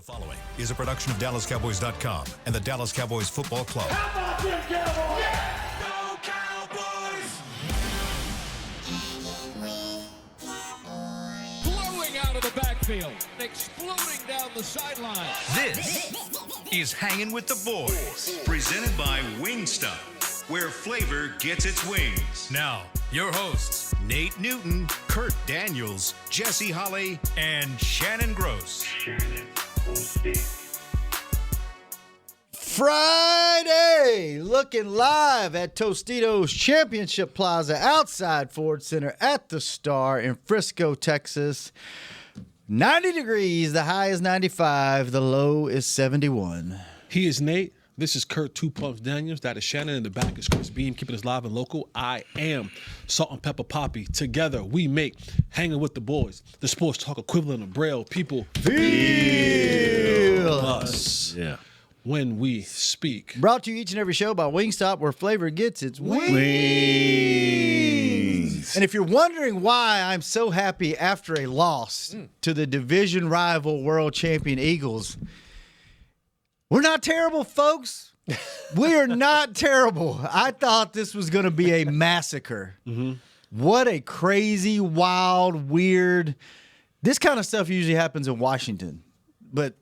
The following is a production of DallasCowboys.com and the Dallas Cowboys Football Club. How about them Cowboys? Yeah! Go Cowboys! Blowing out of the backfield, exploding down the sideline. This is Hangin' with the Boys, presented by Wingstop, where flavor gets its wings. Now, your hosts, Nate Newton, Kurt Daniels, Jesse Holley, and Shannon Gross. Friday, looking live at Tostitos Championship Plaza outside Ford Center at the Star in Frisco, Texas. 90 degrees, the high is 95, the low is 71. He is Nate. This is Kurt Two Pumps Daniels. That is Shannon. In the back is Chris Beam, keeping us live and local. I am Salt and Pepper Poppy. Together, we make Hanging with the Boys, the sports talk equivalent of Braille. People feel us when we speak. Brought to you each and every show by Wingstop, where flavor gets its wings. And if you're wondering why I'm so happy after a loss to the division rival world champion Eagles, we're not terrible, folks. We are not terrible. I thought this was going to be a massacre. What a crazy, wild, weird. This kind of stuff usually happens in Washington. But,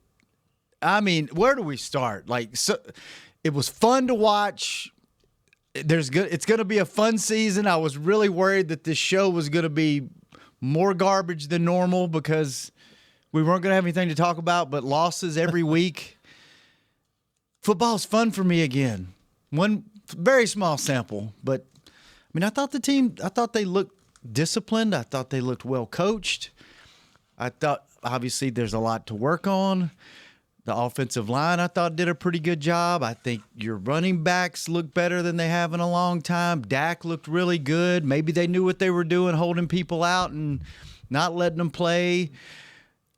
I mean, where do we start? It was fun to watch. It's going to be a fun season. I was really worried that this show was going to be more garbage than normal because we weren't going to have anything to talk about but losses every week. Football's fun for me again. One very small sample, but I mean, I thought they looked disciplined. I thought they looked well coached. I thought obviously there's a lot to work on. The offensive line, I thought, did a pretty good job. I think your running backs look better than they have in a long time. Dak looked really good. Maybe they knew what they were doing, holding people out and not letting them play.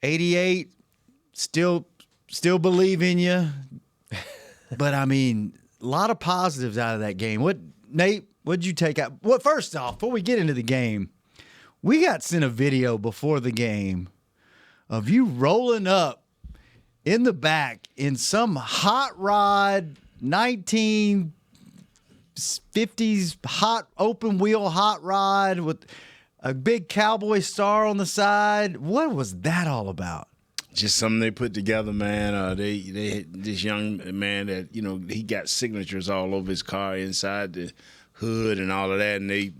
88, still believe in you. But, I mean, a lot of positives out of that game. Nate, what did you take out? Well, first off, before we get into the game, we got sent a video before the game of you rolling up in the back in some hot rod 1950s hot open wheel hot rod with a big cowboy star on the side. What was that all about? Just something they put together, man. They this young man that he got signatures all over his car inside the hood and all of that, and they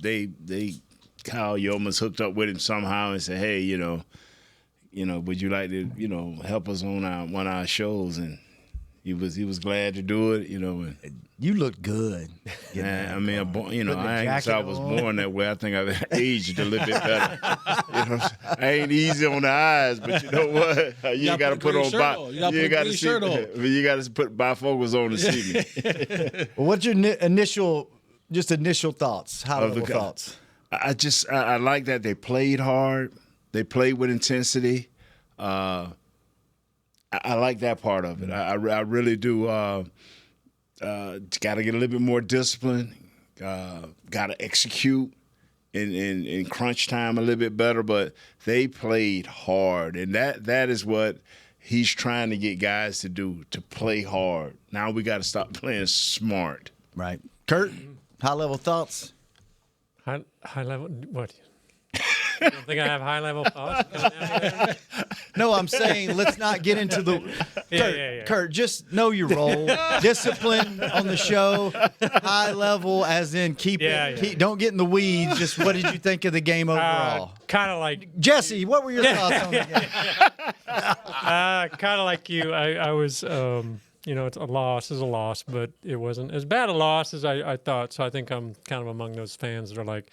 Kyle Yeoman's hooked up with him somehow and said, hey, would you like to help us on one of our shows? And he was glad to do it, And you looked good. Yeah, I mean, I ain't say I was born that way. I think I've aged a little bit better. I ain't easy on the eyes, but you know what? You got to put on you got to put bifocals on to see me. Well, what's your initial thoughts? High-level thoughts? I like that they played hard. They played with intensity. I like that part of it. I really do. Got to get a little bit more discipline. Got to execute in crunch time a little bit better. But they played hard, and that is what he's trying to get guys to do, to play hard. Now we got to stop playing smart. Right. Kurt, high-level thoughts? High-level what? You don't think I have high-level thoughts? No, I'm saying let's not get into the – Kurt, just know your role. Discipline on the show, high level as in keep don't get in the weeds. Just what did you think of the game overall? Kind of like – Jesse, what were your thoughts on the game? Kind of like you. I was it's a loss is a loss, but it wasn't as bad a loss as I thought. So I think I'm kind of among those fans that are like,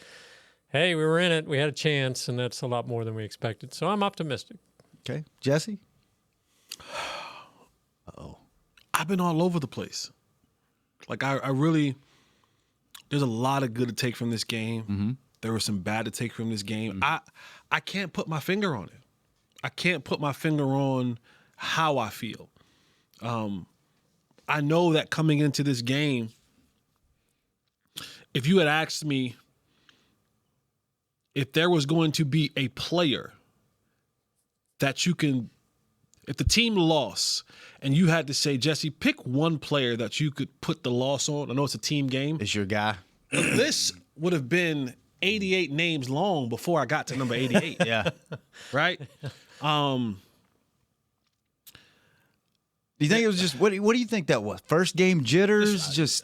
hey, we were in it. We had a chance, and that's a lot more than we expected. So I'm optimistic. Okay. Jesse? Uh-oh. I've been all over the place. Like, I really – there's a lot of good to take from this game. Mm-hmm. There was some bad to take from this game. Mm-hmm. I can't put my finger on it. I can't put my finger on how I feel. I know that coming into this game, if you had asked me if there was going to be a player that you can if the team lost and you had to say, Jesse, pick one player that you could put the loss on. I know it's a team game. It's your guy. The list would have been 88 names long before I got to number 88. Yeah. Right? Do you think it was just what do you think that was? First game jitters, just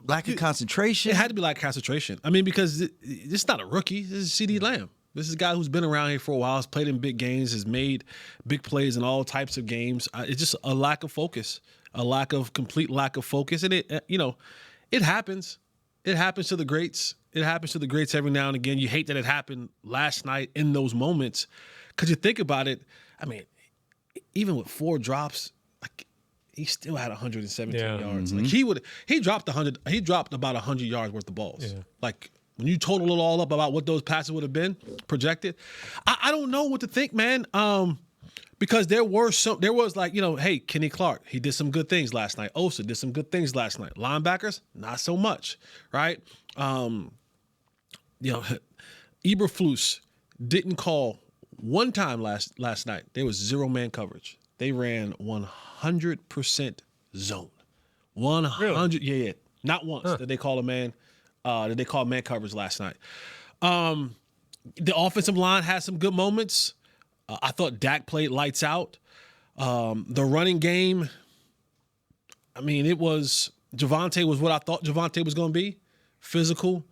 lack of concentration? It had to be like concentration. I mean, because this is not a rookie. This is CD Lamb. This is a guy who's been around here for a while, has played in big games, has made big plays in all types of games. It's just a lack of focus, complete lack of focus. And it happens. It happens to the greats. It happens to the greats every now and again. You hate that it happened last night in those moments. Because you think about it, I mean, even with 4 drops, like, he still had 117 yards. Like he dropped about 100 yards worth of balls. Yeah. Like when you total it all up about what those passes would have been projected, I don't know what to think, man. Because there was like, hey, Kenny Clark, he did some good things last night. Osa did some good things last night. Linebackers, not so much, right? Eberflus didn't call one time last night. There was 0-man coverage. They ran 100% zone. 100, really? Yeah. Not once did they call a man. Did they call man coverage last night? The offensive line had some good moments. I thought Dak played lights out. The running game, I mean, Javonte was what I thought Javonte was going to be. Physical.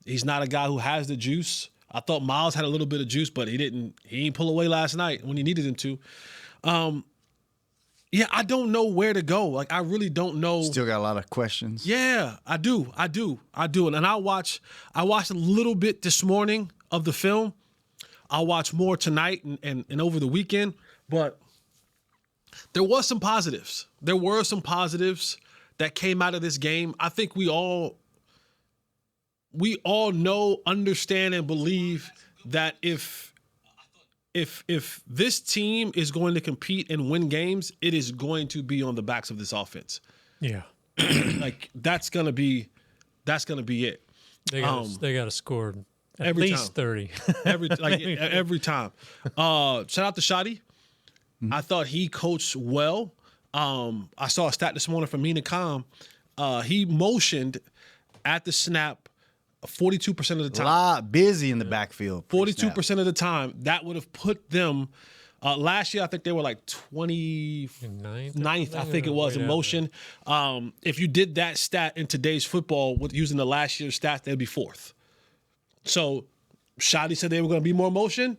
He's not a guy who has the juice. I thought Miles had a little bit of juice, but he didn't pull away last night when he needed him to. Yeah, I don't know where to go. Like, I really don't know. Still got a lot of questions. Yeah, I do. And I watched a little bit this morning of the film. I'll watch more tonight and over the weekend. But there was some positives. There were some positives that came out of this game. I think we all know, understand, and believe that if this team is going to compete and win games, it is going to be on the backs of this offense. Yeah. Like that's gonna be it. They got to score at every least time. 30. every time. Shout out to Shotty. Mm-hmm. I thought he coached well. I saw a stat this morning from Mina Khan. He motioned at the snap 42% of the time. A lot busy in the backfield. 42% of the time. That would have put them last year. I think they were like 29th, I think it was, in motion. If you did that stat in today's football with using the last year's stats, they'd be 4th. So Shadi said they were going to be more motion.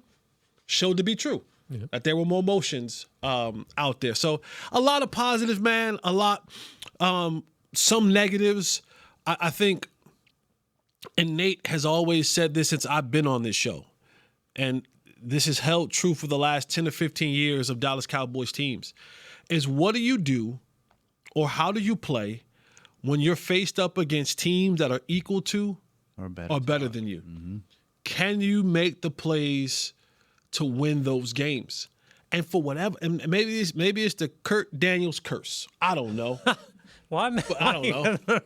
Showed to be true. Yeah. That there were more motions out there. So a lot of positives, man. A lot, some negatives. I think, and Nate has always said this since I've been on this show, and this has held true for the last 10 to 15 years of Dallas Cowboys teams, is what do you do or how do you play when you're faced up against teams that are equal to or better than you? Mm-hmm. Can you make the plays to win those games? And for whatever, and maybe it's the Kurt Daniels curse. I don't know. Why? I don't know. I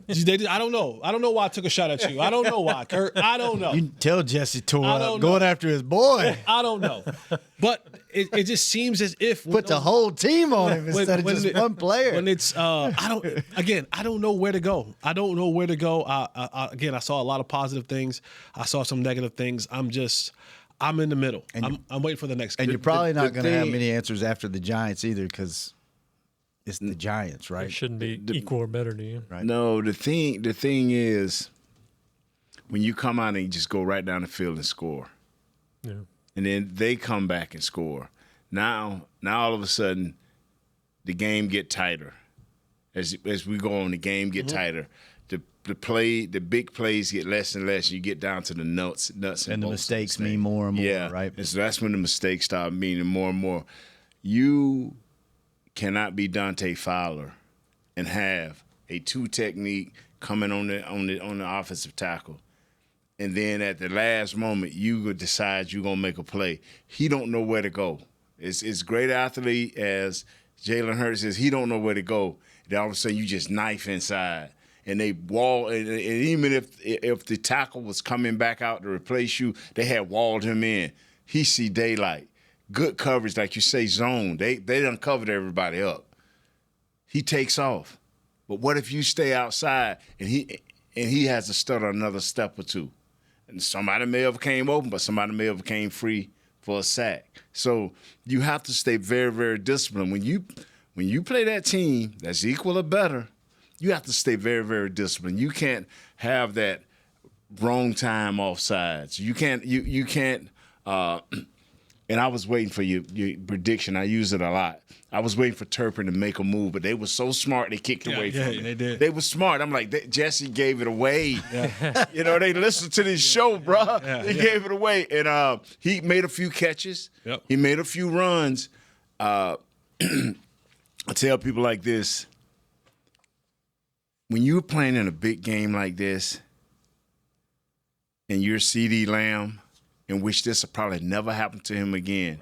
don't know. I don't know why I took a shot at you. I don't know why, Kurt. I don't know. You can tell Jesse tore up going after his boy. I don't know. But it just seems as if put the whole team on him instead of just one player. When it's I don't know where to go. I don't know where to go. I saw a lot of positive things. I saw some negative things. I'm in the middle. I'm waiting for the next. And you're probably not going to have many answers after the Giants either, because it's the Giants, right? It shouldn't be equal or better to you. Right. No, the thing is, when you come out and you just go right down the field and score, yeah, and then they come back and score. Now all of a sudden, the game get tighter. As we go on, the game get tighter. The big plays get less and less. You get down to the nuts and the mistakes mean more and more. Yeah, right. And so that's when the mistakes start meaning more and more. You cannot be Dante Fowler and have a 2 technique coming on the offensive tackle, and then at the last moment you could decide you're gonna make a play. He don't know where to go. It's great athlete as Jalen Hurts is. He don't know where to go. Then all of a sudden you just knife inside, and they wall. And even if the tackle was coming back out to replace you, they had walled him in. He see daylight. good coverage, like you say, zone. They done covered everybody up. He takes off. But what if you stay outside and he has to stutter another step or two? And somebody may have came open, but somebody may have came free for a sack. So you have to stay very, very disciplined. When you play that team that's equal or better, you have to stay very, very disciplined. You can't have that wrong time offsides. You can't. And I was waiting for your prediction. I use it a lot. I was waiting for Turpin to make a move, but they were so smart they kicked away from it. They did. They were smart. I'm like, Jesse gave it away. Yeah. They listened to this show, bro. They gave it away. And he made a few catches. Yep. He made a few runs. I tell people like this, when you're playing in a big game like this and you're CeeDee Lamb, in which this will probably never happen to him again,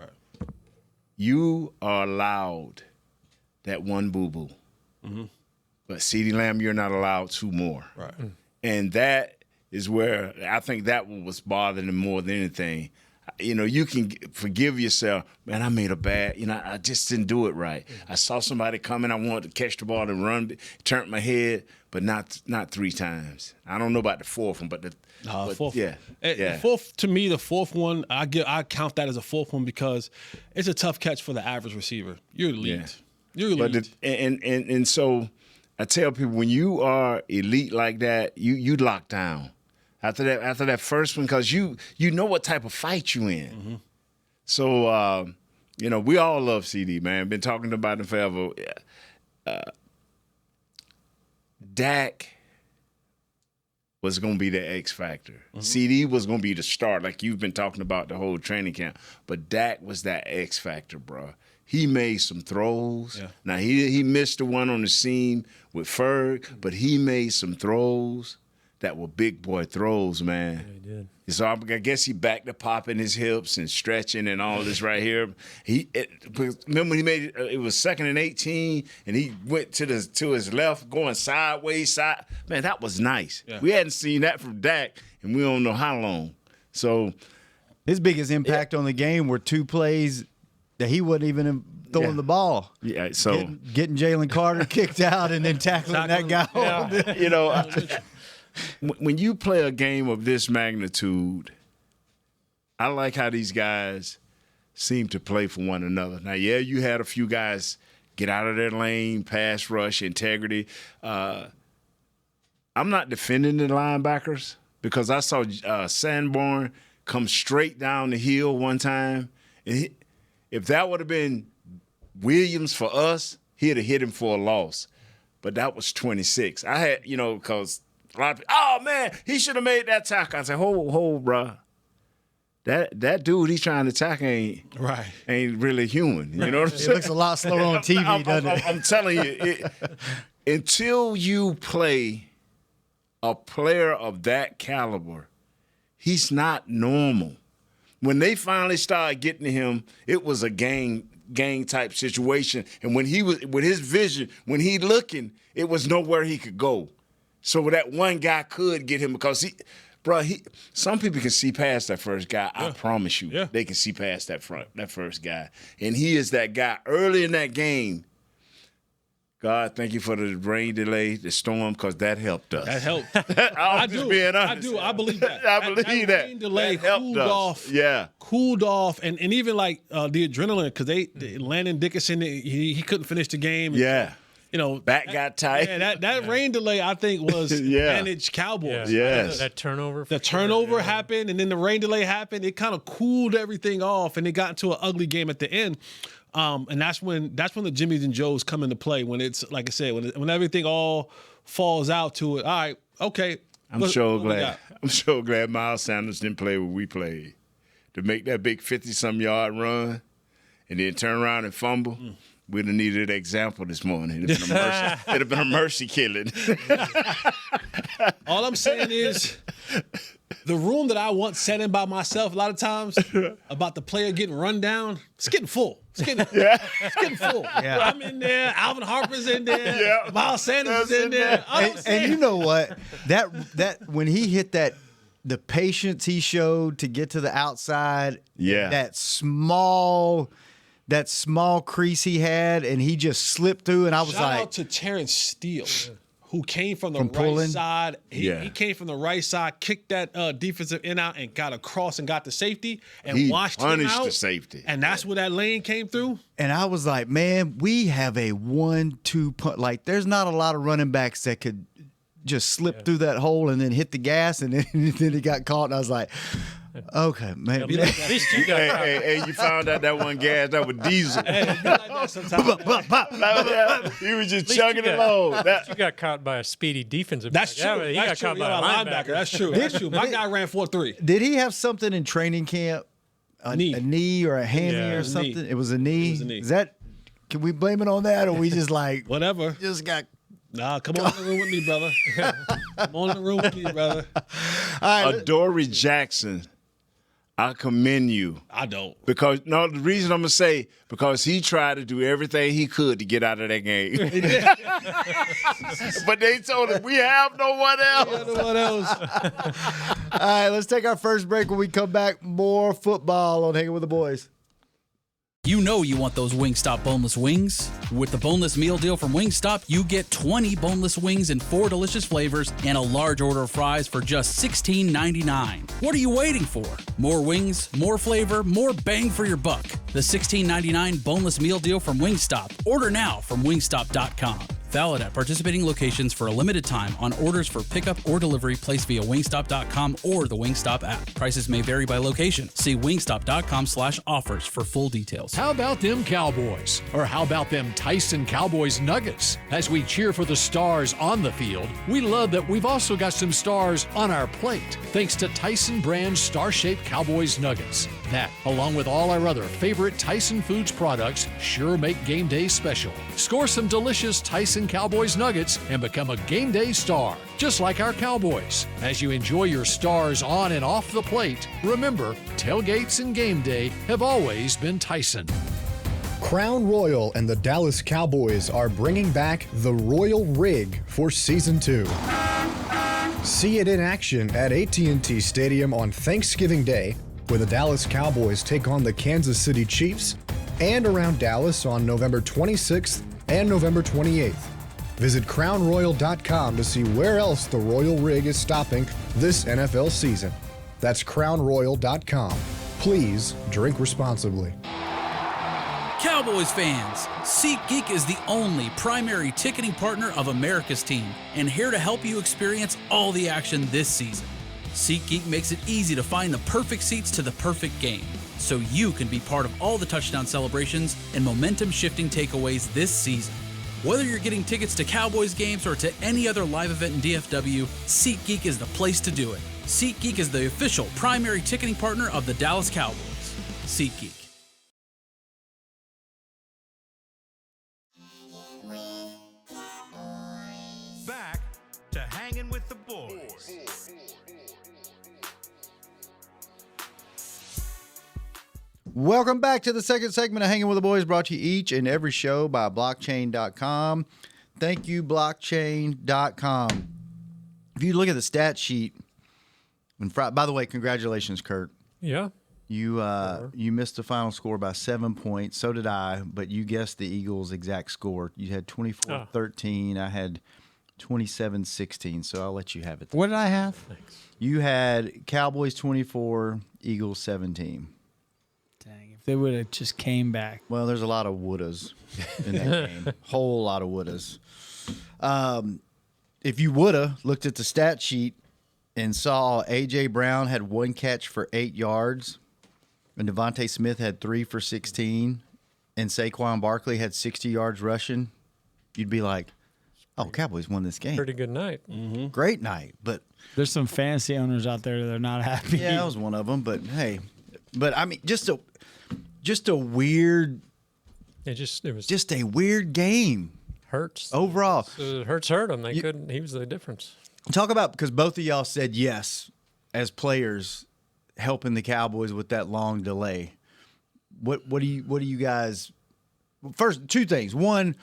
you are allowed that one boo-boo. Mm-hmm. But CeeDee Lamb, you're not allowed two more. Right. And that is where I think that one was bothering him more than anything. You can forgive yourself. Man, I made a bad, I just didn't do it right. I saw somebody coming. I wanted to catch the ball and run, turned my head, but not 3 times. I don't know about the fourth one, but the fourth. Yeah. The fourth, to me, the fourth one, I count that as a fourth one because it's a tough catch for the average receiver. You're elite. Yeah. You're elite. And so I tell people, when you are elite like that, you lock down. After that first one, because you know what type of fight you in. Mm-hmm. So, we all love CD, man. Been talking about him forever. Dak was going to be the X factor. Mm-hmm. CD was going to be the start, like you've been talking about the whole training camp. But Dak was that X factor, bro. He made some throws. Yeah. Now, he missed the one on the seam with Ferg, but he made some throws that were big boy throws, man. Yeah, he did. So I guess he back to popping his hips and stretching and all this right here. Remember he made it was 2nd and 18, and he went to his left, going sideways. Man, that was nice. Yeah. We hadn't seen that from Dak, and we don't know how long. So his biggest impact on the game were 2 plays that he wasn't even throwing the ball. Yeah, so getting Jalen Carter kicked out and then tackling that guy. Yeah. When you play a game of this magnitude, I like how these guys seem to play for one another. Now, you had a few guys get out of their lane, pass rush, integrity. I'm not defending the linebackers because I saw Sanborn come straight down the hill one time. And if that would have been Williams for us, he'd have hit him for a loss. But that was 26. I had, because – a lot of people, oh man, he should have made that tackle. I said, hold, bro. That dude he's trying to tackle ain't really human. You know what I'm saying? It looks a lot slower on TV, doesn't it? I'm telling you, until you play a player of that caliber, he's not normal. When they finally started getting to him, it was a gang type situation. And when he was with his vision, when he looking, it was nowhere he could go. So that one guy could get him because some people can see past that first guy. Yeah. I promise you, they can see past that first guy, and he is that guy. Early in that game, God, thank you for the rain delay, the storm, because that helped us. That helped. I do. I believe that. I believe that. Rain delay that helped cooled us. off. Yeah, cooled off, and even like the adrenaline because Landon Dickinson he couldn't finish the game. Yeah. Back got tight. Yeah, that rain delay, I think, was advantage Cowboys. Yeah. Yes. That turnover. The turnover happened, and then the rain delay happened. It kind of cooled everything off, and it got into an ugly game at the end. And that's when the Jimmies and Joes come into play. When it's like I said, when everything all falls out to it. All right, okay. I'm so glad Miles Sanders didn't play what we played to make that big 50-some yard run, and then turn around and fumble. We'd have needed an example this morning. It'd have been a mercy killing. All I'm saying is the room that I once sat in by myself a lot of times about the player getting run down, it's getting full. It's getting full. Yeah. I'm in there. Alvin Harper's in there. Yeah. Miles Sanders is in there. And you know what? That when he hit that the patience he showed to get to the outside. Yeah. That small crease he had, and he just slipped through, and I was Shout like, out to Terrence Steele, who came from the right pulling? side. He Yeah. came from the right side, kicked that defensive end out, and got across and got the safety and He washed him punished out. the safety. And that's where that lane came through. and I was like, man, we have a 1-2 punch. Like, there's not a lot of running backs that could just slip through that hole and then hit the gas, and then he got caught, and I was like, okay, man. At least you got caught. Hey, you found out that one gas, that was diesel. He was just chugging it along. You got caught by a speedy defensive That's back. true. He That's got true. caught by a linebacker. That's true. That's true. My guy ran 4.3. Did he have something in training camp? A knee or a hammy Yeah, it or was a knee. something? It was a knee. It was a knee. Is that? Can we blame it on that, or we just like Whatever. just got? Nah, come on in the room with me, brother. Come on in the room with me, brother. Adoree Jackson, I commend you. I don't. Because the reason I'm gonna say, because he tried to do everything he could to get out of that game. But they told him we have no one else. What else? All right, let's take our first break. When we come back, more football on Hanging with the Boys. You know you want those Wingstop boneless wings. With the boneless meal deal from Wingstop, you get 20 boneless wings in 4 delicious flavors and a large order of fries for just $16.99. What are you waiting for? More wings, more flavor, more bang for your buck. The $16.99 boneless meal deal from Wingstop. Order now from wingstop.com. Valid at participating locations for a limited time on orders for pickup or delivery placed via wingstop.com or the Wingstop app. Prices may vary by location. See wingstop.com/offers for full details. How about them Cowboys? Or how about them Tyson Cowboys Nuggets? As we cheer for the stars on the field, we love that we've also got some stars on our plate, thanks to Tyson brand star-shaped Cowboys Nuggets. That, along with all our other favorite Tyson Foods products, sure make game day special. Score some delicious Tyson Cowboys Nuggets and become a game day star, just like our Cowboys. As you enjoy your stars on and off the plate, remember, tailgates and game day have always been Tyson. Crown Royal and the Dallas Cowboys are bringing back the Royal Rig for Season 2. See it in action at AT&T Stadium on Thanksgiving Day, where the Dallas Cowboys take on the Kansas City Chiefs, and around Dallas on November 26th and November 28th. Visit crownroyal.com to see where else the Royal Rig is stopping this NFL season. That's crownroyal.com. Please drink responsibly. Cowboys fans, SeatGeek is the only primary ticketing partner of America's team and here to help you experience all the action this season. SeatGeek makes it easy to find the perfect seats to the perfect game, so you can be part of all the touchdown celebrations and momentum-shifting takeaways this season. Whether you're getting tickets to Cowboys games or to any other live event in DFW, SeatGeek is the place to do it. SeatGeek is the official primary ticketing partner of the Dallas Cowboys. SeatGeek. Back to Hanging with the Boys. Welcome back to the second segment of Hanging with the Boys, brought to you each and every show by blockchain.com. Thank you, blockchain.com. If you look at the stat sheet, by the way, congratulations, Kurt. Yeah. You missed the final score by 7 points. So did I, but you guessed the Eagles' exact score. You had 24-13. I had 27-16, so I'll let you have it. What did I have? You had Cowboys 24, Eagles 17. Dang, if they would have just came back. Well, there's a lot of wouldas in that game. Whole lot of wouldas. If you woulda looked at the stat sheet and saw A.J. Brown had 1 catch for 8 yards, and Devontae Smith had 3 for 16, and Saquon Barkley had 60 yards rushing, you'd be like, oh, Cowboys won this game. Pretty good night. Great night. But There's some fantasy owners out there that are not happy. yeah, I was one of them. But hey, I mean, just a weird, It was just a weird game Hurts. overall. Hurts hurt him. They couldn't. He was the difference. Talk about, because both of y'all said yes as players helping the Cowboys with that long delay. What do you guys? First, 2 things. One,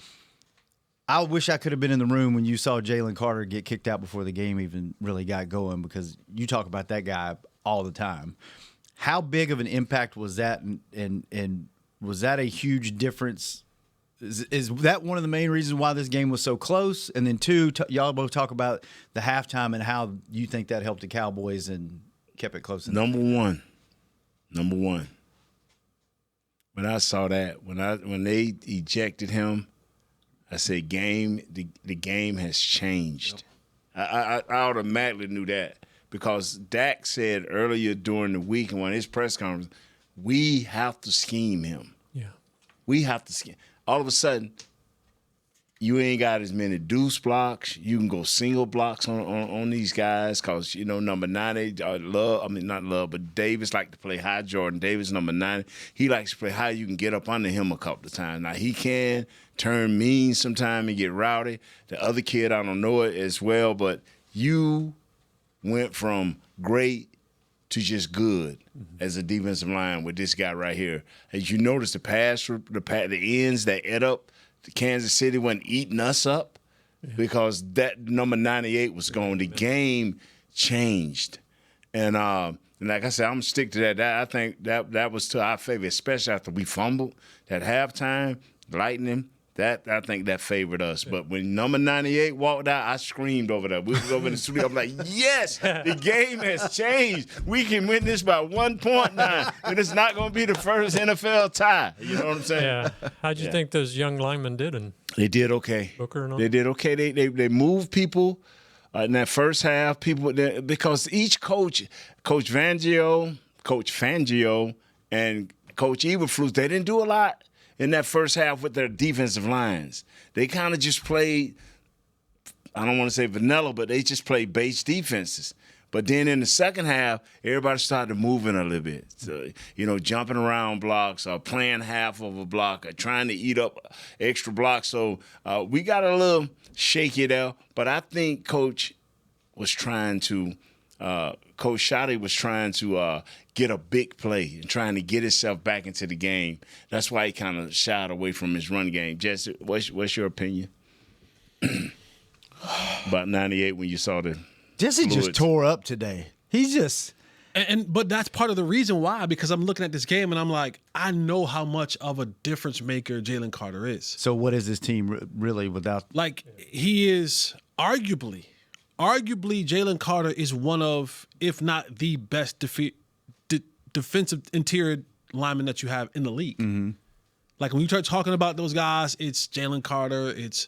I wish I could have been in the room when you saw Jalen Carter get kicked out before the game even really got going, because you talk about that guy all the time. How big of an impact was that, and was that a huge difference? Is that one of the main reasons why this game was so close? And then two, y'all both talk about the halftime and how you think that helped the Cowboys and kept it close. Number one. When I saw that, when they ejected him, I said, the game has changed. Yep. I automatically knew that, because Dak said earlier during the week and on his press conference, we have to scheme him. Yeah. We have to scheme. All of a sudden, you ain't got as many deuce blocks. You can go single blocks on these guys, because, number 90, but Davis like to play high. Jordan Davis, number 90, he likes to play high. You can get up under him a couple of times. Now, he can turn mean sometime and get rowdy. The other kid, I don't know it as well, but you went from great to just good as a defensive line with this guy right here. As you notice, the ends that ate up, Kansas City wasn't eating us up, because that number 98 was gone. The game changed. And like I said, I'm going to stick to that. I think that was to our favor, especially after we fumbled that halftime, Lightning. I think that favored us. But when number 98 walked out, I screamed over there. We was over in the studio. I'm like, yes, the game has changed. We can win this by 1 point now, and it's not going to be the first NFL tie. You know what I'm saying? Yeah. How'd you think those young linemen did? They did okay. Booker and all? They did okay. They moved people in that first half. Because each coach, Coach Fangio, and Coach Eberflus, they didn't do a lot in that first half with their defensive lines. They kind of just played, I don't want to say vanilla, but they just played base defenses. But then in the second half, everybody started moving a little bit. So, jumping around blocks, or playing half of a block, or trying to eat up extra blocks. So we got a little shaky there. But I think Coach Shotty was trying to get a big play and trying to get himself back into the game. That's why he kind of shied away from his run game. Jesse, what's your opinion about 98 when you saw the Jesse fluids? Just tore up today. He's just but that's part of the reason why, because I'm looking at this game and I'm like, I know how much of a difference maker Jalen Carter is. So what is this team really without? Like, he is arguably Jalen Carter is one of, if not the best defensive interior lineman that you have in the league. Mm-hmm. Like, when you start talking about those guys, it's Jalen Carter, it's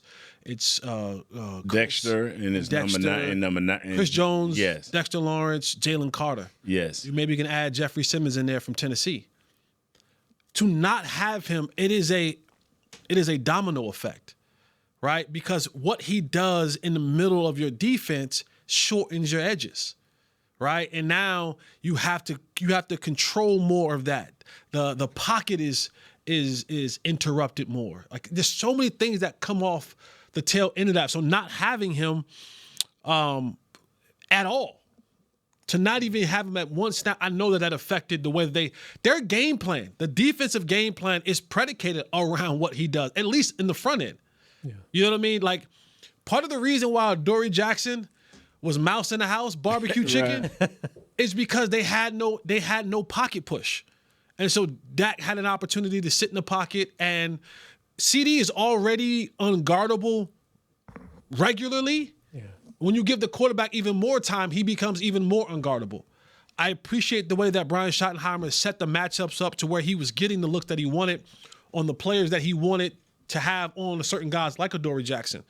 Dexter and his number 9, Chris Jones, yes. Dexter Lawrence, Jalen Carter. Yes. Maybe you can add Jeffrey Simmons in there from Tennessee. To not have him, it is a domino effect, right? Because what he does in the middle of your defense shortens your edges, right? And now you have to control more of that. The pocket is interrupted more. Like, there's so many things that come off the tail end of that. So not having him at all, to not even have him at one snap, I know that affected the way their game plan, the defensive game plan, is predicated around what he does, at least in the front end. Yeah. You know what I mean? Like, part of the reason why Dory Jackson was mouse in the house, barbecue chicken, is because they had no pocket push. And so Dak had an opportunity to sit in the pocket, and CD is already unguardable regularly. Yeah. When you give the quarterback even more time, he becomes even more unguardable. I appreciate the way that Brian Schottenheimer set the matchups up to where he was getting the looks that he wanted on the players that he wanted to have on certain guys like Adoree Jackson.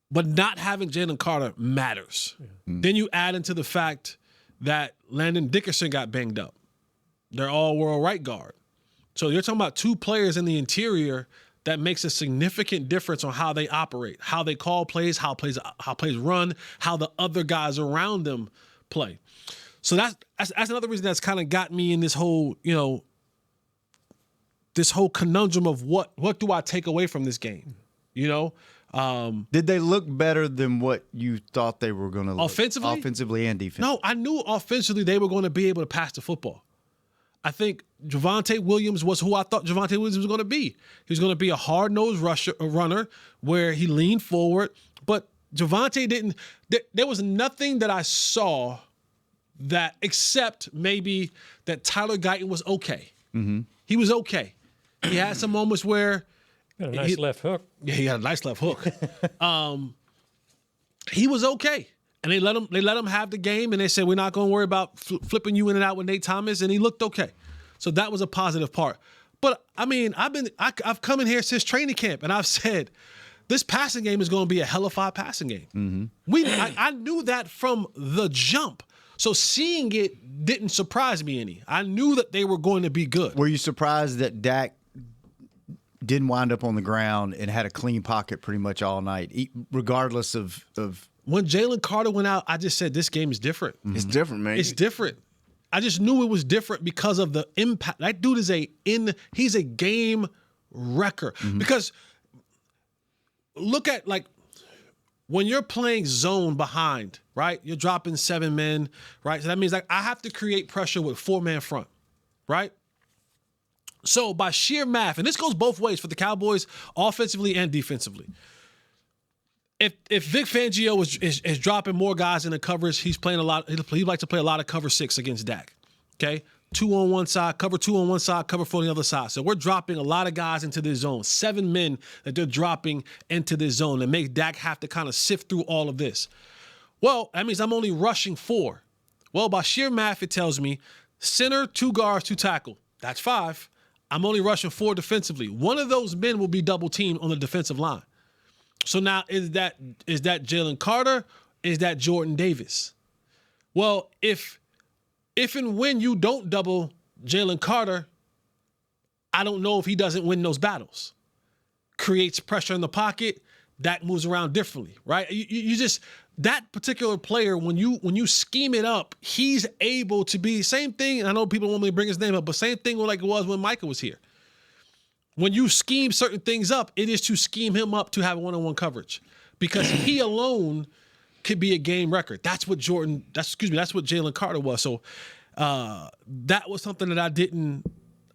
But not having Jalen Carter matters. Yeah. Then you add into the fact that Landon Dickerson got banged up. They're all-world right guard. So you're talking about two players in the interior that makes a significant difference on how they operate, how they call plays, how plays run, how the other guys around them play. So that's another reason that's kind of got me in this whole, this whole conundrum of what do I take away from this game? Did they look better than what you thought they were going to look? Offensively? Offensively and defensively. No, I knew offensively they were going to be able to pass the football. I think Javonte Williams was who I thought Javonte Williams was going to be. He was going to be a hard-nosed runner where he leaned forward. But Javonte didn't – there was nothing that I saw that except maybe that Tyler Guyton was okay. Mm-hmm. He was okay. He had some moments where – Got a nice left hook. Yeah, he got a nice left hook. He was okay. And they let him have the game, and they said, we're not going to worry about flipping you in and out with Nate Thomas, and he looked okay. So that was a positive part. But, I mean, I've come in here since training camp, and I've said this passing game is going to be a hellified passing game. Mm-hmm. I knew that from the jump. So seeing it didn't surprise me any. I knew that they were going to be good. Were you surprised that Dak didn't wind up on the ground and had a clean pocket pretty much all night, regardless of when Jalen Carter went out, I just said this game is different. Mm-hmm. It's different, man. It's different. I just knew it was different because of the impact. That dude is he's a game wrecker. Mm-hmm. Because look at when you're playing zone behind, right? You're dropping 7 men, right? So that means I have to create pressure with 4-man front, right? So by sheer math, and this goes both ways for the Cowboys, offensively and defensively. If Vic Fangio is dropping more guys in the coverage, he's playing a lot. He likes to play a lot of cover 6 against Dak. Okay, 2 on one side, cover 2 on one side, cover 4 on the other side. So we're dropping a lot of guys into this zone. 7 men that they're dropping into this zone and make Dak have to kind of sift through all of this. Well, that means I'm only rushing 4. Well, by sheer math, it tells me center, 2 guards, 2 tackle. That's 5. I'm only rushing 4 defensively. One of those men will be double teamed on the defensive line. So now is that Jalen Carter? Is that Jordan Davis? Well, if and when you don't double Jalen Carter, I don't know if he doesn't win those battles. Creates pressure in the pocket, that moves around differently, right? You just that particular player, when you scheme it up, he's able to be same thing. I know people want me to bring his name up, but same thing like it was when Micah was here. When you scheme certain things up, it is to scheme him up to have one-on-one coverage because he alone could be a game record. That's what Jalen Carter was. So that was something that I didn't.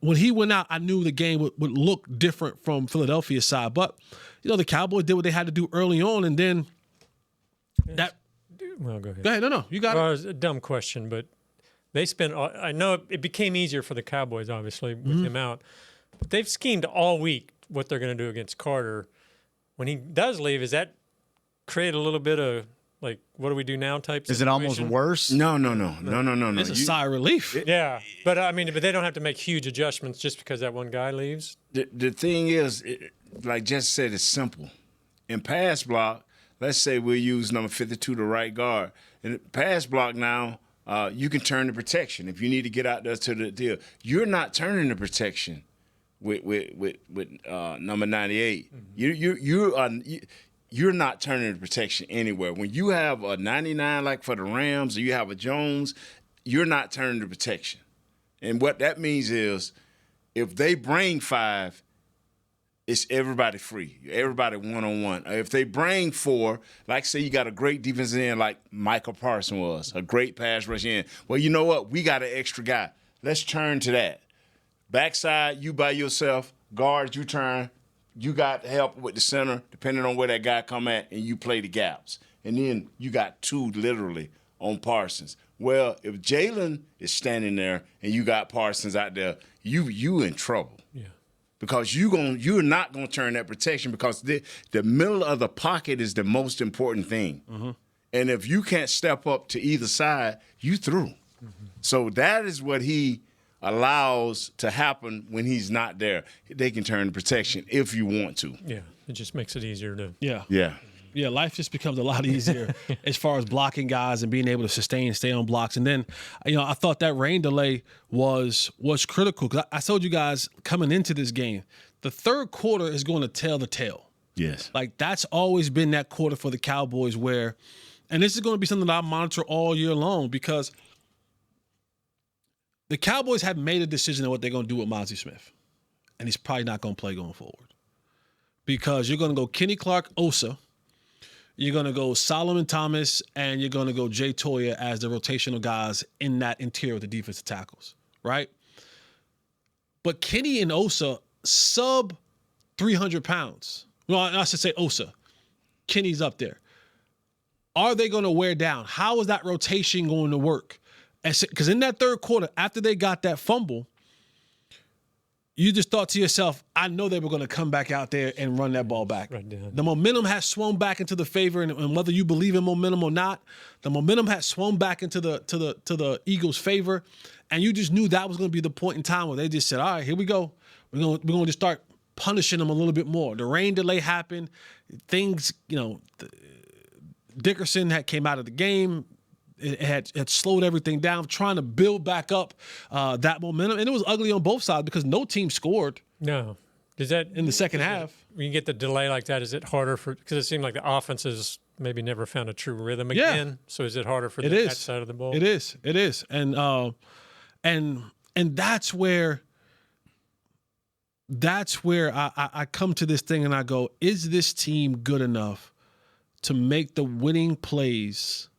When he went out, I knew the game would look different from Philadelphia's side. But the Cowboys did what they had to do early on, and then that. Well, go ahead. Go ahead. No, you got it. it. It was a dumb question, but they spent. I know it became easier for the Cowboys, obviously, with him out. But they've schemed all week what they're going to do against Carter. When he does leave, is that create a little bit of what do we do now type situation? Is it almost worse? No. It's a sigh of relief. Yeah, but I mean, they don't have to make huge adjustments just because that one guy leaves. The thing is, like Jess said, it's simple. In pass block, let's say we'll use number 52, the right guard. In pass block now, you can turn the protection if you need to get out there to the deal. You're not turning the protection with number 98. Mm-hmm. You're not turning the protection anywhere. When you have a 99 like for the Rams or you have a Jones, you're not turning the protection. And what that means is if they bring 5, it's everybody free. Everybody one-on-one. If they bring 4, like say you got a great defensive end like Michael Parsons was, a great pass rush end. Well, you know what? We got an extra guy. Let's turn to that. Backside, you by yourself. Guards, you turn. You got help with the center, depending on where that guy come at, and you play the gaps. And then you got 2 literally on Parsons. Well, if Jalen is standing there and you got Parsons out there, you in trouble. Yeah. Because you're not gonna turn that protection because the middle of the pocket is the most important thing. Mm-hmm. And if you can't step up to either side, you through. Mm-hmm. So that is what he allows to happen when he's not there. They can turn the protection if you want to. Yeah, it just makes it easier to. Yeah, life just becomes a lot easier as far as blocking guys and being able to sustain and stay on blocks. And then, I thought that rain delay was critical because I told you guys coming into this game, the third quarter is going to tell the tale. Yes. That's always been that quarter for the Cowboys where, and this is going to be something that I monitor all year long because the Cowboys have made a decision on what they're going to do with Mozzie Smith. And he's probably not going to play going forward because you're going to go Kenny Clark, Osa. You're going to go Solomon Thomas, and you're going to go Jay Toya as the rotational guys in that interior of the defensive tackles, right? but Kenny and Osa sub 300 pounds. Well, I should say Osa. Kenny's up there. Are they going to wear down? How is that rotation going to work? Because in that third quarter, after they got that fumble, you just thought to yourself, I know they were going to come back out there and run that ball back. Right down. The momentum has swung back into the favor, and whether you believe in momentum or not, the momentum has swung back into the Eagles' favor, and you just knew that was going to be the point in time where they just said, all right, here we go. We're going to just start punishing them a little bit more. The rain delay happened. Things, Dickerson came out of the game. It had slowed everything down, trying to build back up that momentum. And it was ugly on both sides because no team scored. No. Is that in the second half? When you get the delay like that, is it harder because it seemed like the offenses maybe never found a true rhythm again? Yeah. So is it harder for that side of the ball? It is. And that's where I come to this thing and I go, is this team good enough to make the winning plays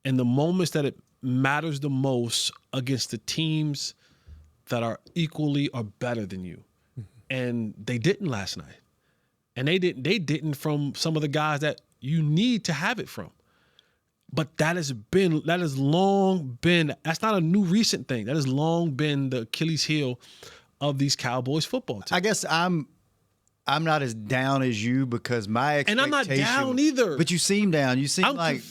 in the moments that it matters the most against the teams that are equally or better than you? And they didn't last night. And they didn't from some of the guys that you need to have it from. But that has long been, that's not a new recent thing. That has long been the Achilles heel of these Cowboys football teams. I guess I'm not as down as you because my expectation. And I'm not down either. But you seem down. You seem I'm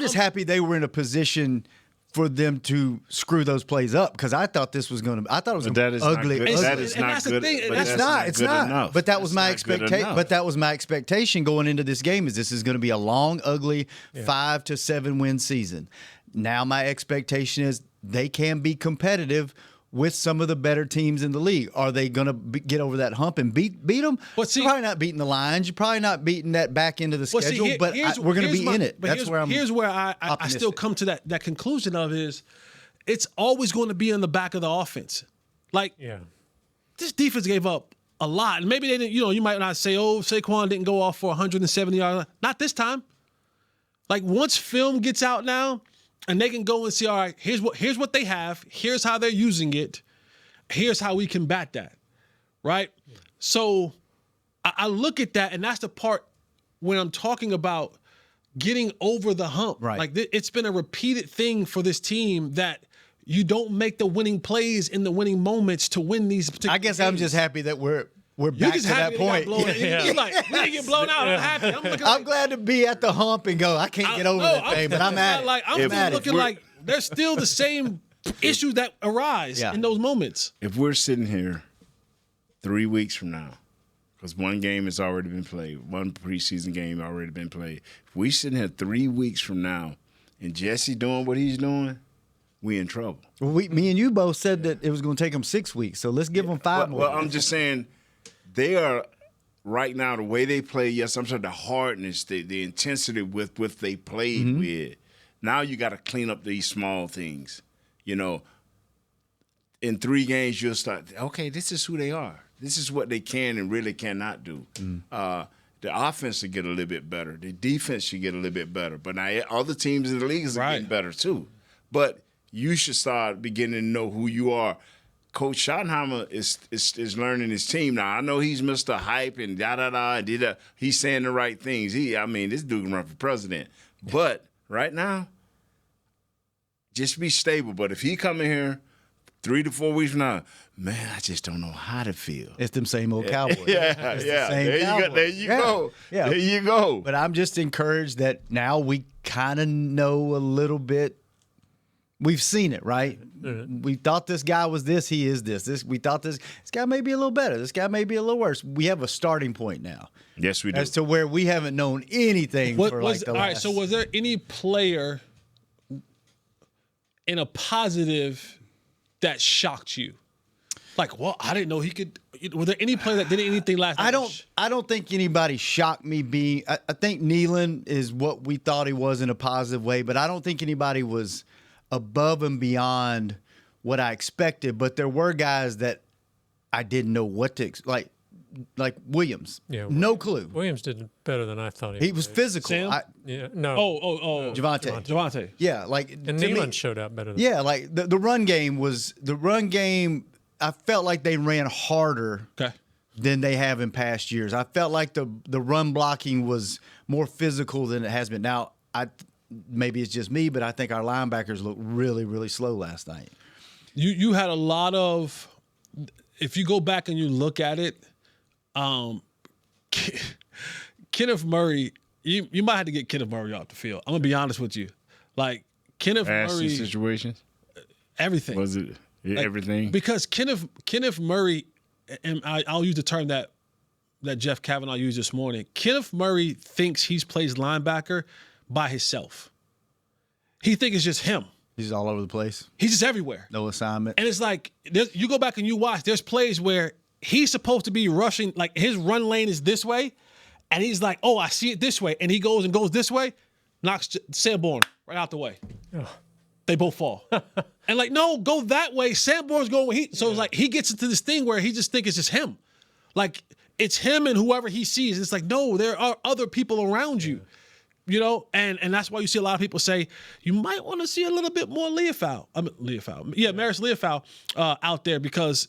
just happy they were in a position for them to screw those plays up because I thought this was going to. I thought it was going to be ugly. That is not good. It's not. But that was my expectation. But that was my expectation going into this game. This is going to be a long, ugly 5 to 7 win season. Now my expectation is they can be competitive with some of the better teams in the league. Are they going to get over that hump and beat them? You're probably not beating the Lions. You're probably not beating that back into the schedule, but we're going to be in it. That's where I'm Here's where I still come to that conclusion of is it's always going to be in the back of the offense. This defense gave up a lot. And maybe they didn't, you might not say, Saquon didn't go off for 170 yards. Not this time. Once film gets out now, and they can go and see, all right, here's what they have. Here's how they're using it. Here's how we combat that, right? Yeah. So I look at that, and that's the part when I'm talking about getting over the hump. Right. It's been a repeated thing for this team that you don't make the winning plays in the winning moments to win these particular games. I'm just happy that we're back to that point. You're like, we didn't get blown out. I'm happy. I'm glad to be at the hump and go, I can't get over that thing, but I'm at it. I'm looking like there's still the same issues that arise in those moments. If we're sitting here 3 weeks from now, because one game has already been played, one preseason game already been played. If we sitting here 3 weeks from now and Jesse doing what he's doing, we in trouble. Well, me and you both said that it was going to take them 6 weeks, so let's give them 5 more. Well, I'm just saying – they are right now the way they play. Yes, I'm sorry, the hardness, the intensity with they played with. Now you got to clean up these small things. In 3 games, you'll start. Okay, this is who they are. This is what they can and really cannot do. The offense should get a little bit better. The defense should get a little bit better. But now other teams in the league are getting better too. But you should start beginning to know who you are. Coach Schottenheimer is learning his team now. I know he's Mr. Hype and da-da-da. He's saying the right things. This dude can run for president. But right now, just be stable. But if he come in here 3 to 4 weeks from now, man, I just don't know how to feel. It's them same old Cowboys. Yeah. There you go. Yeah. There you go. But I'm just encouraged that now we kind of know a little bit. We've seen it, right? We thought this guy was this, he is this. We thought this guy may be a little better. This guy may be a little worse. We have a starting point now. Yes, we do. As to where we haven't known anything for the last. All right, so was there any player in a positive that shocked you? I didn't know he could. Was there any player that did anything last night? I don't think anybody shocked me being. I think Nealon is what we thought he was in a positive way, but I don't think anybody was above and beyond what I expected. But there were guys that I didn't know what to like. like Williams. Yeah, No clue. Williams did better than I thought he He was would. physical. Sam? Yeah, no. Javante. Javante. Yeah, like And to me- Nealon showed out better than Yeah, like the run game. I felt like they ran harder Okay. than they have in past years. I felt like the run blocking was more physical than it has been. Now, maybe it's just me, but I think our linebackers looked really, really slow last night. You had a lot of, if you go back and you look at it, Kenneth Murray, you might have to get Kenneth Murray off the field. I'm gonna be honest with you, like Kenneth Ashley Murray, situations. everything Was it everything? because Kenneth Murray, and I'll use the term that Jeff Kavanaugh used this morning. Kenneth Murray thinks he plays linebacker by himself. He thinks it's just him. He's all over the place. He's just everywhere. No assignment. And it's like, you go back and you watch, there's plays where he's supposed to be rushing, like his run lane is this way, and he's like, oh, I see it this way. And he goes this way, knocks Sanborn right out the way. They both fall. And like, no, go that way. Sanborn's going so it's like he gets into this thing where he just thinks it's just him. Like, it's him and whoever he sees. It's like, no, there are other people around you. You know, and that's why you see a lot of people say you might want to see a little bit more Maris Leofau out there, because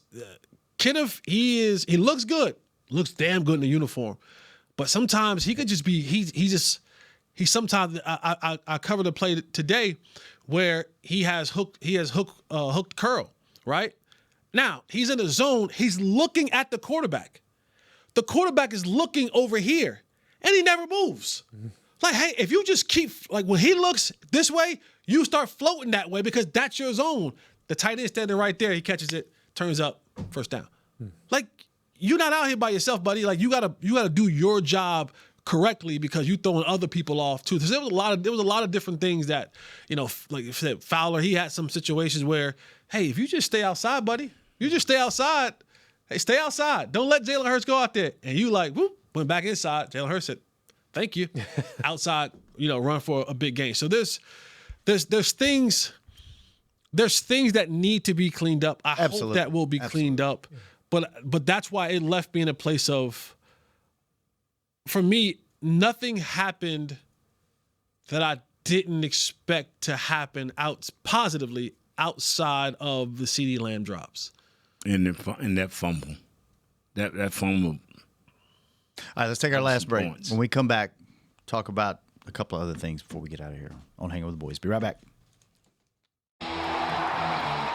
Kenneth, he looks good, looks damn good in the uniform, but sometimes he could just be he sometimes I covered a play today where he has hooked curl, right? Now he's in the zone, he's looking at the quarterback. The quarterback is looking over here, and he never moves. Mm-hmm. Like, hey, if you just keep, like, when he looks this way, you start floating that way because that's your zone. The tight end standing right there, he catches it, turns up, first down. Like, you're not out here by yourself, buddy. Like, you gotta do your job correctly because you throwing other people off too. There was a lot of different things that, you know, like you said, Fowler, he had some situations where, hey, if you just stay outside, buddy, you just stay outside. Hey, stay outside. Don't let Jalen Hurts go out there. And you like, whoop, went back inside. Jalen Hurts said, thank you. Outside, run for a big gain. So there's things that need to be cleaned up. I hope that will be cleaned up. But that's why it left me in a place of, for me, nothing happened that I didn't expect to happen positively outside of the CeeDee Lamb drops. And that fumble. That fumble. All right, let's take our last break. Points. When we come back, talk about a couple of other things before we get out of here on Hanging with the Boys. Be right back.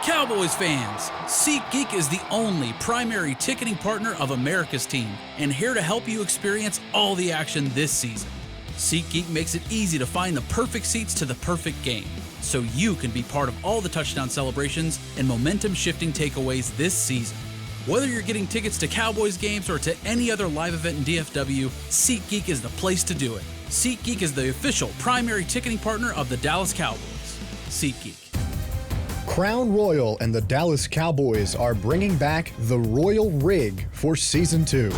Cowboys fans, SeatGeek is the only primary ticketing partner of America's team and here to help you experience all the action this season. SeatGeek makes it easy to find the perfect seats to the perfect game, so you can be part of all the touchdown celebrations and momentum-shifting takeaways this season. Whether you're getting tickets to Cowboys games or to any other live event in DFW, SeatGeek is the place to do it. SeatGeek is the official primary ticketing partner of the Dallas Cowboys. SeatGeek. Crown Royal and the Dallas Cowboys are bringing back the Royal Rig for Season 2.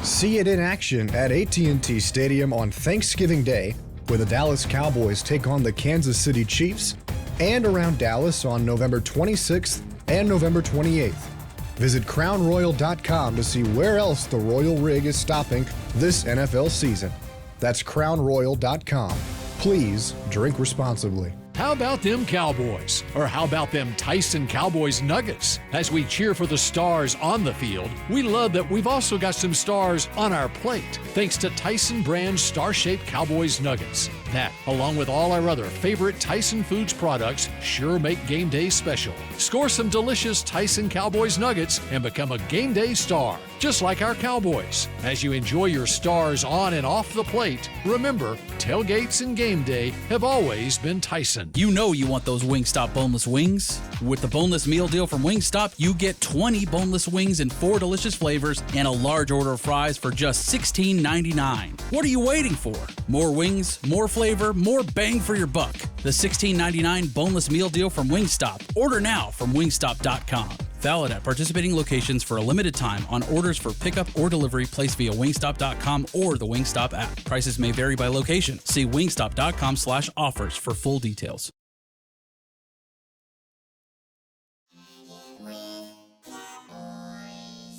See it in action at AT&T Stadium on Thanksgiving Day, where the Dallas Cowboys take on the Kansas City Chiefs, and around Dallas on November 26th and November 28th. Visit crownroyal.com to see where else the Royal Rig is stopping this NFL season. That's crownroyal.com. Please drink responsibly. How about them Cowboys? Or how about them Tyson Cowboys Nuggets? As we cheer for the stars on the field, we love that we've also got some stars on our plate, thanks to Tyson brand star-shaped Cowboys Nuggets. That, along with all our other favorite Tyson Foods products, sure make game day special. Score some delicious Tyson Cowboys Nuggets and become a game day star, just like our Cowboys. As you enjoy your stars on and off the plate, remember, tailgates and game day have always been Tyson. You know you want those Wingstop boneless wings. With the boneless meal deal from Wingstop, you get 20 boneless wings in 4 delicious flavors and a large order of fries for just $16.99. What are you waiting for? More wings, more flavor, more bang for your buck. The $16.99 boneless meal deal from Wingstop. Order now from wingstop.com. Valid at participating locations for a limited time on orders for pickup or delivery placed via wingstop.com or the Wingstop app. Prices may vary by location. See wingstop.com/offers for full details.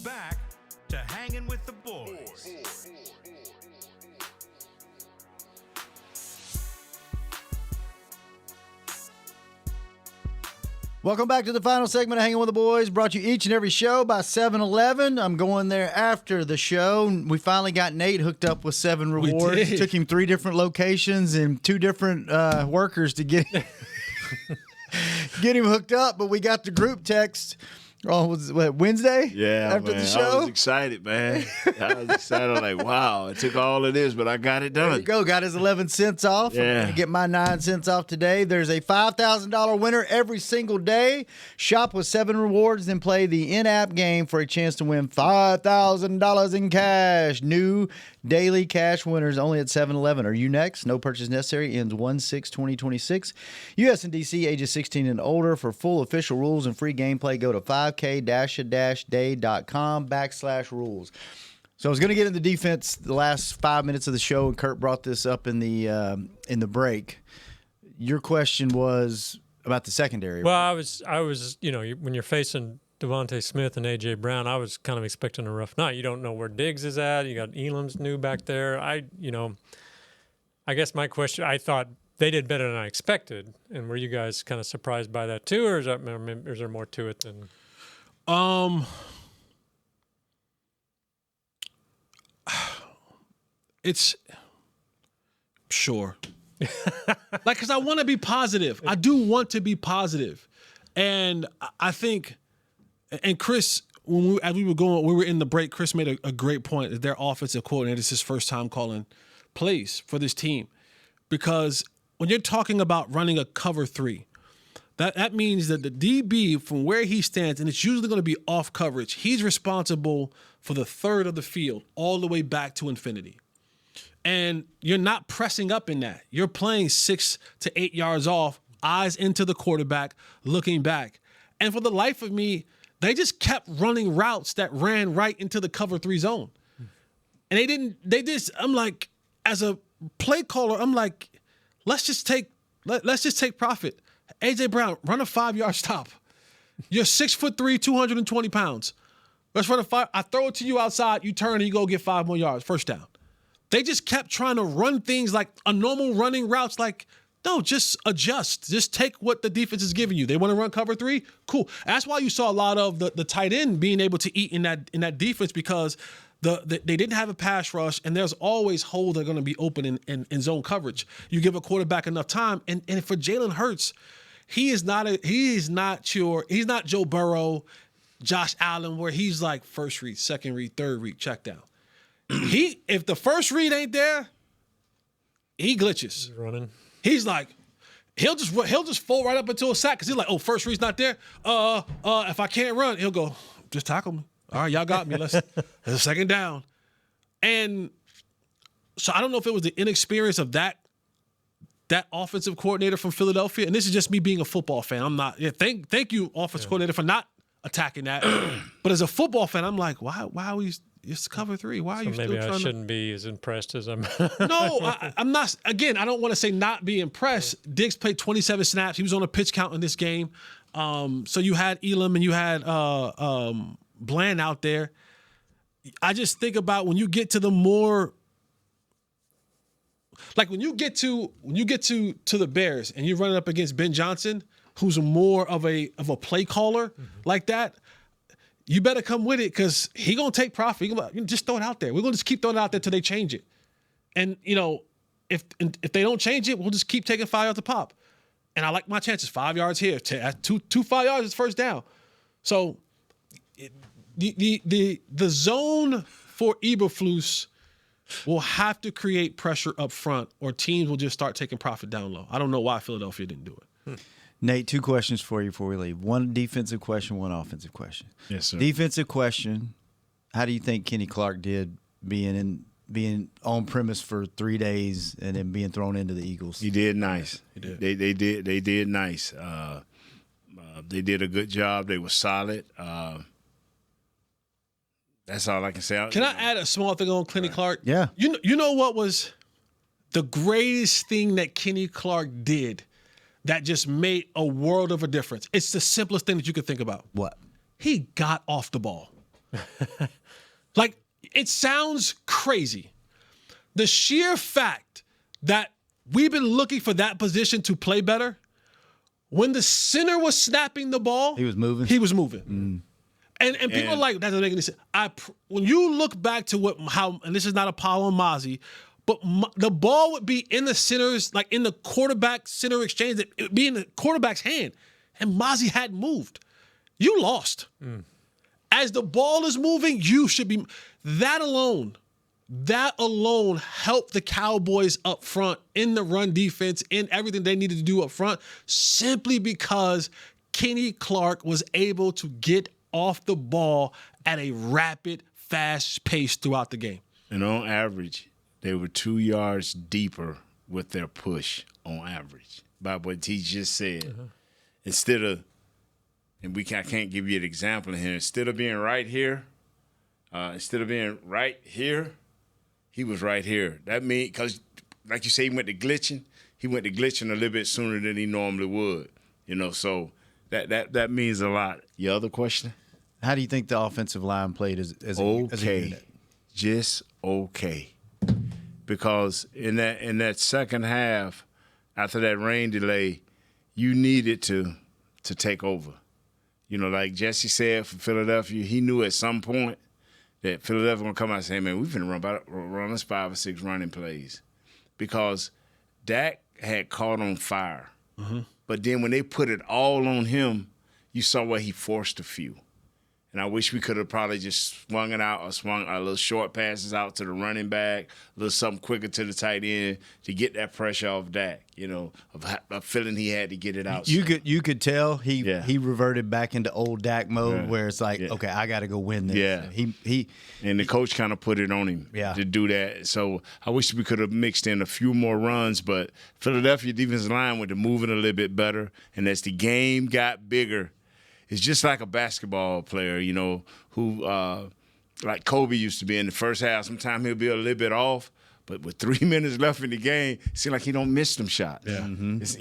Back to Welcome back to the final segment of Hanging with the Boys, brought to you each and every show by 7-Eleven. I'm going there after the show. We finally got Nate hooked up with 7 rewards. We did. Took him 3 different locations and 2 different workers to get him hooked up, but we got the group text. Oh, was it Wednesday? Yeah, after man. the show. I was excited, man. I was excited. Like, wow, it took all of this, but I got it done. There you go. Got his 11 cents off. Yeah. I'm going to get my 9 cents off today. There's a $5,000 winner every single day. Shop with 7 rewards, then play the in-app game for a chance to win $5,000 in cash. New daily cash winners only at 7-Eleven. Are you next? No purchase necessary. Ends 1/6/2026. U.S. and D.C. ages 16 and older. For full official rules and free gameplay, go to 5k-day.com/rules. So I was going to get into defense the last 5 minutes of the show, and Kurt brought this up in the break. Your question was about the secondary. Well, I was, when you're facing Devontae Smith and A.J. Brown, I was kind of expecting a rough night. You don't know where Diggs is at. You got Elam's new back there. I guess my question, I thought they did better than I expected. And were you guys kind of surprised by that too, or is there more to it than? It's sure. Because I want to be positive. I do want to be positive. And I think, and Chris, as we were in the break, Chris made a great point that their offensive coordinator, it's his first time calling plays for this team. Because when you're talking about running a cover 3, that means that the DB, from where he stands, and it's usually going to be off coverage, he's responsible for the third of the field all the way back to infinity. And you're not pressing up in that. You're playing 6 to 8 yards off, eyes into the quarterback, looking back. And for the life of me, they just kept running routes that ran right into the cover 3 zone. And I'm like, as a play caller, I'm like, let's just take profit. A.J. Brown, run a 5-yard stop. You're 6'3", 220 pounds. Let's run a 5. I throw it to you outside, you turn and you go get 5 more yards, first down. They just kept trying to run things like a normal running routes. Like, no, just adjust. Just take what the defense is giving you. They want to run cover 3? Cool. That's why you saw a lot of the tight end being able to eat in that defense, because they didn't have a pass rush, and there's always holes that are going to be open in zone coverage. You give a quarterback enough time, and for Jalen Hurts, he's not Joe Burrow, Josh Allen, where he's like first read, second read, third read, check down. If the first read ain't there, he glitches. He's running. He's like, he'll just fall right up into a sack because he's like, oh, first read's not there. If I can't run, he'll go, just tackle me. All right, y'all got me. There's a second down. And so I don't know if it was the inexperience of that offensive coordinator from Philadelphia. And this is just me being a football fan. I'm not. Yeah, thank you, offensive coordinator, for not attacking that. But as a football fan, I'm like, why are we? It's cover 3. Why are you still trying to? Maybe I shouldn't be as impressed as I'm. No, I'm not. Again, I don't want to say not be impressed. Diggs played 27 snaps. He was on a pitch count in this game. So you had Elam and you had Bland out there. I just think about when you get to the more, like when you get to the Bears and you're running up against Ben Johnson, who's more of a play caller like that. You better come with it, because he gonna take profit. He gonna just throw it out there. We're gonna just keep throwing it out there till they change it. And if they don't change it, we'll just keep taking 5 yards to pop. And I like my chances. 5 yards here, 2 5 yards is first down. So the zone for Eberflus will have to create pressure up front, or teams will just start taking profit down low. I don't know why Philadelphia didn't do it. Nate, 2 questions for you before we leave. 1 defensive question, 1 offensive question. Yes, sir. Defensive question: how do you think Kenny Clark did being on premise for 3 days and then being thrown into the Eagles? He did nice. He did. They did nice. They did a good job. They were solid. That's all I can say. Can I add a small thing on Kenny Clark? Yeah. You know what was the greatest thing that Kenny Clark did that just made a world of a difference? It's the simplest thing that you could think about. What? He got off the ball. Like, it sounds crazy. The sheer fact that we've been looking for that position to play better, When the center was snapping the ball, He was moving. He was moving. And people are like, that doesn't make any sense. When you look back to and this is not Apollo and Mozzie, but the ball would be in the centers, like in the quarterback center exchange, it would be in the quarterback's hand, and Mozzie hadn't moved. You lost. As the ball is moving, you should be. That alone helped the Cowboys up front in the run defense, in everything they needed to do up front, simply because Kenny Clark was able to get off the ball at a rapid, fast pace throughout the game. And on average, they were 2 yards deeper with their push on average, by what he just said. Instead of, and I can't give you an example here, instead of being right here, he was right here. That means, because like you say, he went to glitching a little bit sooner than he normally would. So that means a lot. Your other question? How do you think the offensive line played as a unit? Just okay. Because in that second half, after that rain delay, you needed to take over. Like Jesse said for Philadelphia, he knew at some point that Philadelphia going to come out and say, man, we're going to run us 5 or 6 running plays. Because Dak had caught on fire. But then when they put it all on him, you saw where he forced a few. And I wish we could have probably just swung it out or swung a little short passes out to the running back, a little something quicker to the tight end to get that pressure off Dak, of feeling he had to get it out. You could tell he reverted back into old Dak mode where it's like, okay, I got to go win this. Yeah. And the coach kind of put it on him to do that. So I wish we could have mixed in a few more runs, but Philadelphia defensive line went to moving a little bit better. And as the game got bigger, it's just like a basketball player, who like Kobe used to be in the first half. Sometimes he'll be a little bit off, but with 3 minutes left in the game, it seems like he don't miss them shots. Yeah. It's,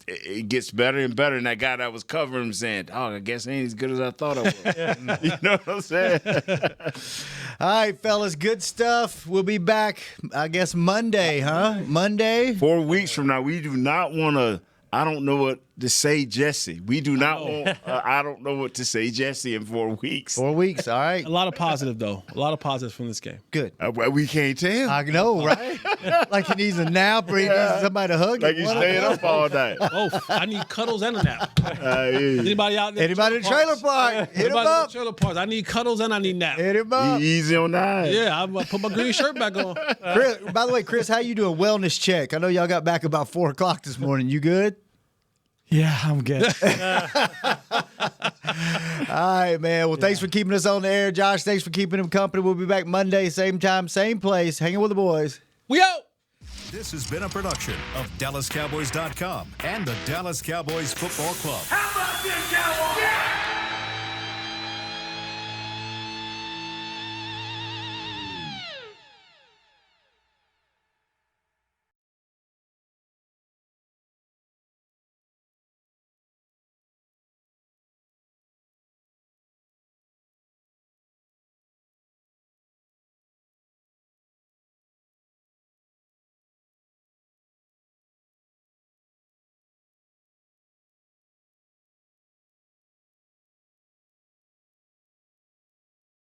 it gets better and better. And that guy that was covering him saying, I guess I ain't as good as I thought I was. You know what I'm saying? All right, fellas, good stuff. We'll be back, I guess, Monday, huh? Monday? 4 weeks from now, we do not want to – I don't know what to say, Jesse. We do not want I don't know what to say, Jesse, in 4 weeks. 4 weeks, all right. A lot of positive, though. A lot of positives from this game. Good. Well, we can't tell. I know, right? Like he needs a nap or he needs somebody to hug him. Like he's staying up all night. I need cuddles and a nap. Anybody out there? Anybody in the trailer park? Hit him up. Trailer parks. I need cuddles and I need nap. Hit him up. Easy on that. Yeah, I'm going to put my green shirt back on. Chris, by the way, Chris, how you doing? Wellness check. I know y'all got back about 4 o'clock this morning. You good? Yeah, I'm good. All right, man. Well, thanks for keeping us on the air, Josh. Thanks for keeping him company. We'll be back Monday, same time, same place, hanging with the boys. We out. This has been a production of DallasCowboys.com and the Dallas Cowboys Football Club. How about this, Cowboys?